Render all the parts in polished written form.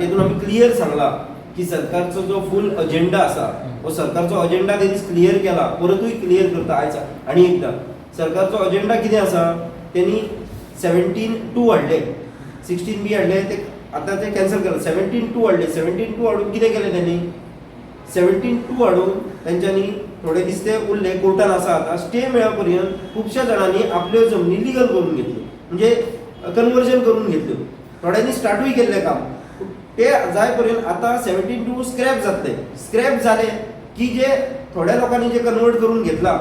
तेतून आम्ही क्लियर सांगला की सरकारचो जो फुल अजेंडा असा वो सरकारचो अजेंडा ते दीस क्लियर केला, परतूय क्लियर करता आयज आनी एकदा सरकारचो अजेंडा कितें आसा, त्यांनी 17(2) हाडले, 16B हाडले, ते आता ते कॅन्सल केला, 17(2) हाडले, 17(2) हाडून कितें केलें त्यांनी, 17(2) हाडून तेंच्यांनी थोडे दीस ते उरले कोर्टान आसा, आता स्टे मेळा पर्यंत खुबश्या जाणांनी आपल्यो जमनी लिगल करून घेतल्यो, म्हणजे कन्वर्जन करून घेतल्यो, थोड्यांनी स्टार्टूय केल्लें काम, ते जाय पर्यंत आता 17(2) स्क्रॅप जातले, स्क्रॅप जाले की जे थोड्या लोकांनी जे कन्वर्ट करून घेतला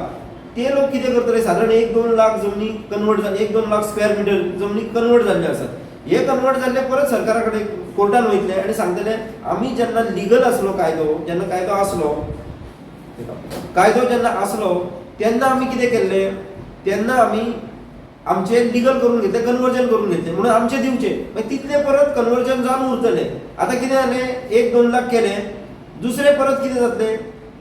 ते लोक कितें करतले, साधारण 1-2 लाख जमनी कन्वर्ट जाले, 1-2 लाख स्क्वेअर मिटर जमनी कन्वर्ट जाल्ले आसात, हे कन्वर्ट जाल्ले परत सरकारा कडेन कोर्टान वयतले आनी सांगतले आमी जेन्ना लिगल आसलो कायदो, जेन्ना कायदो आसलो, कायदो जेन्ना आसलो तेन्ना आमी कितें केल्ले, तेन्ना आमी आमचे लिगल करून घेतले, कन्वर्जन करून घेतले, म्हणून आमचे दिवचे, मागीर तितले परत कन्वर्जन जावन उरतले, आता कितें जालें 1-2 लाख केले, दुसरे परत कितें जातले,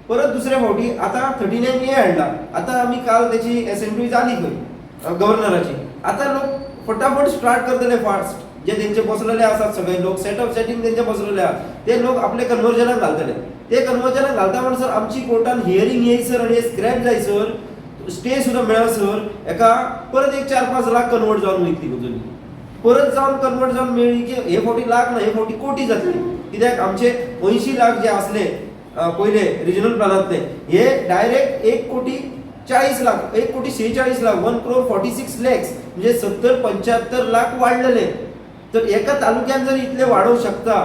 परत दुसरे फावटी आता 39A हाडला, आता आमी काल त्याची असेंब्ली जाली खंय गव्हर्नराची, आता लोक फटाफट स्टार्ट करतले फास्ट, जे तेंचे बसलेले आसात सगळे लोक सेटअप सेटिंग तेंचे बसलेले आहात ते लोक आपले कन्वर्जनाक घालतले, ते कन्वर्जनाक घालता म्हणसर आमची कोर्टान हियरिंग येयसर आनी स्क्रॅप जायसर स्टे सुद्दां मेळसर एका परत 1-4-5 लाख कन्वर्ट जावन वयतली गजाली, परत जावन कन्वर्ट जावन मेळ्ळी की हे फावटी लाख ना, हे फावटी कोटी जातली, कित्याक आमचे 80 लाख जे आसले पहिले रिजनल प्लॅनांतले हे डायरेक्ट 1,40,40 लाख, 1,46 लाख, 1,46 lakhs म्हणजे 70-75 लाख वाढलेले, तर एका तालुक्यात जर इतले वाढवू शकता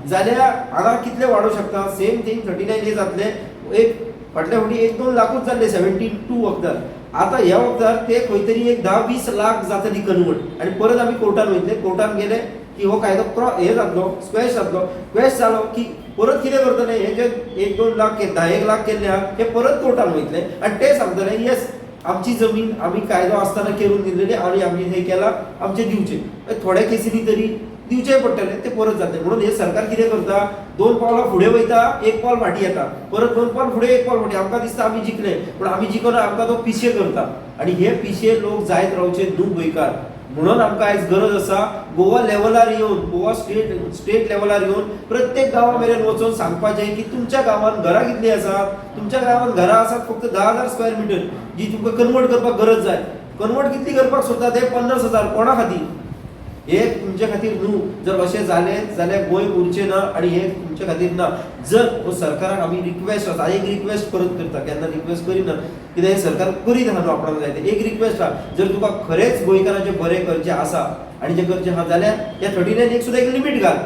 जाल्यार हांगा कितले वाढवू शकता, सेम थिंग 39A जातले, एक फाटल्या फावटी 1-2 लाखूच जाल्ले 17(2) वखदार, आता ह्या वखदार ते खंय तरी एक 10-20 लाख जातली कन्वर्ट, आणि परत आमी कोर्टान वयतले, कोर्टान गेले की हो कायदो हे जातलो स्क्वॅश जातलो, क्वॅश जालो की परत कितें करतले, हे जे 1-2 लाख 10-1 लाख केल्ले आहा हे परत कोर्टान वयतले आनी ते सांगतले येस आमची जमीन आमी कायदो आसतना करून दिलेली आनी आमी हे केला, आमचे दिवचे, थोड्या केसीनी तरी दिवचे पडटले, ते परत जातले, म्हणून हे सरकार कितें करता, 2 पावलां फुडें वयता 1 पावल फाटीं येता, परत 2 पावल फुडें 1 पावल फाटीं, आमकां दिसता आमी जिखले पूण आमी जिखना, आमकां तो पिशे करता, आनी हे पिशे लोक जायत रावचे न्हू गोंयकार, म्हणून आमकां आयज गरज आसा गोवा लेवलार येवन, गोवा स्टेट लेवलार येवन प्रत्येक गांवा मेरेन वचून सांगपाचें की तुमच्या गांवांत घरां कितलीं आसात, तुमच्या गांवांत घरां आसात फक्त 10,000 स्क्वेअर मिटर जी तुमकां कन्वर्ट करपाक गरज जाय, कन्वर्ट कितली करपाक सोदता ते 50,000 कोणा खातीर, हे तुमच्या खातीर न्हू, जर अशें जालें जाल्यार गोंय उरचें ना आनी हे तुमच्या खातीर ना, जर सरकाराक आमी रिक्वेस्ट आसा, एक रिक्वेस्ट परत करता, केन्ना रिक्वेस्ट करिना कित्याक हे सरकार करीत आहा न्हू आपणाक जाय ते, एक रिक्वेस्ट आहा, जर तुका खरेंच गोंयकारांचें बरें करचें आसा आनी जें करचें आहा जाल्यार ह्या 39 सुद्दां एक लिमीट घाल,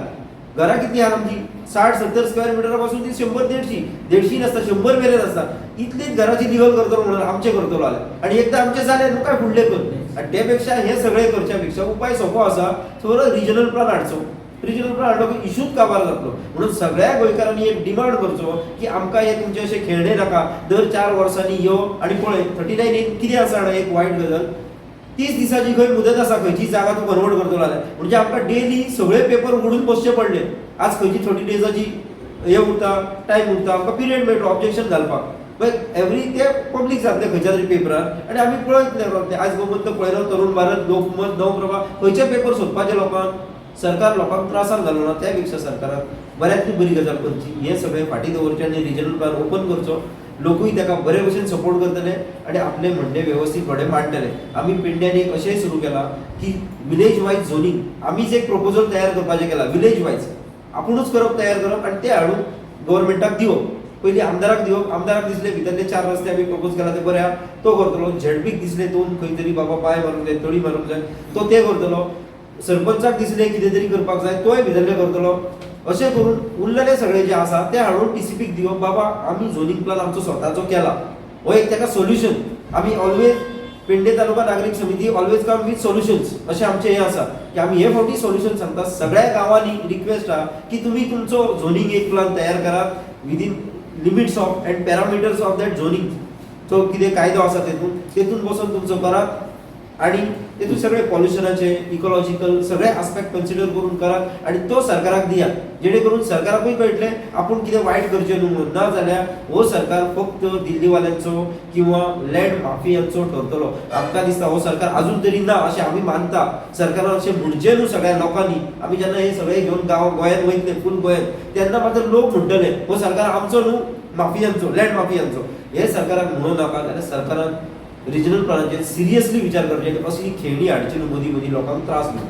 घरां कितलीं आहा आमची 60-70 स्क्वेअर मिटरा पासून ती 100-150 नासता 100 मेरेन आसता, इतलीच घराची लिगल करतलो म्हणून आमचें करतलो जाल्यार, आनी एकदां आमचें जालें न्हू काय फुडलें कर, आनी ते पेक्षा हे सगळें करच्या पेक्षा उपाय सोंपो आसा, सगळो रिजनल प्लॅन हाडचो, रिजनल प्लॅन हाडलो की इशूच काबार जातलो, म्हणून सगळ्या गोंयकारांनी एक डिमांड करचो की आमकां हे तुमचे अशे खेळणे नाका, दर 4 वर्सांनी यो आनी पळय 39 कितें आसा जाणा एक वायट गजाल, 30 दिसाची खंय मुदत आसा, खंयची जागा तूं कन्वर्ट करतलो जाल्यार, म्हणजे आमकां डेली सगळे पेपर उगडून बसचे पडले, आज खंयची 30 डेजाची हे उरता टायम उरता, आमकां पिरियड मेळटलो ऑब्जेक्शन घालपाक, एवरी ते पब्लीक जातले खंयच्या तरी पेपरार, आनी आमी पळयतले आयज गोमंत पळयलो, तरुण भारत, लोकमत, नवप्रभा, खंयचे पेपर सोदपाचे लोकांक, सरकार लोकांक त्रासान घालूं ना, त्या पेक्षा सरकाराक बऱ्यांतली बरी गजाल करची, हे सगळें फाटीं दवरचें आनी रिजनल प्लॅन ओपन करचो, लोकूय ताका बरे भशेन सपोर्ट करतले आनी आपले म्हणणे वेवस्थीत थोडे मांडटले. आमी पेडण्यान एक अशेंय सुरू केला की विलेज वायज झोनिंग, आमीच एक प्रपोजल तयार करपाचें केला विलेज वायज, आपुणूच करप तयार करप आनी ते हाडून गव्हर्मेंटाक दिवप. पयलीं आमदाराक दिवप, आमदाराक दिसले भितरले 4 रस्ते आमी प्रपोज केला ते बरे आहा तो करतलो, झेडपीक दिसले 2 खंय तरी बाबा पाय मारूंक जाय, तळी मारूंक जाय तो ते करतलो, सरपंचाक दिसले कितें तरी करपाक जाय तोय भितरले करतलो. अशें करून उरलेले सगळे जे आसा ते हाडून टीसीपीक दिवप, बाबा आमी झोनिंग प्लॅन आमचो स्वताचो केला, हो एक ताका सोल्युशन. आमी ऑलवेज पेडणे तालुका नागरीक समिती ऑलवेज कम विथ सोल्युशन्स अशें आमचें हें आसा की आमी हे फावटी सोल्युशन सांगता. सगळ्या गांवांनी रिक्वेस्ट आहा की तुमी तुमचो झोनिंग एक प्लॅन तयार करात within limits of end parameters of that zoning. तो कितें कायदो आसा तेतून बसून तुमचो करात आनी तेतून सगळे पॉल्युशनाचे इकॉलॉजिकल सगळे आस्पेक्ट कन्सिडर करून करात आणि तो सरकाराक दियात, जेणे करून सरकाराकूय कळटले आपूण कितें वायट करचें न्हू म्हणून, ना जाल्यार हो सरकार फक्त दिल्लीवाल्यांचो किंवा लँड माफियांचो ठरतलो. आमकां दिसता हो सरकार अजून तरी ना अशें आमी मानता. सरकारान अशें म्हणचें न्हू सगळ्या लोकांनी. आमी जेन्ना हे सगळे घेवन गोंयांत वयतले फूल गोंयांत, तेन्ना मात्र लोक म्हणटले हो सरकार आमचो न्हू, माफियांचो, लँड माफियांचो. हे सरकाराक म्हणूं नाका. जाल्यार सरकारान रिजनल प्लॅनाचेर सिरियसली विचार करचे, असली खेळणी हाडची न्हू मदीं मदीं लोकांक त्रास न्हू.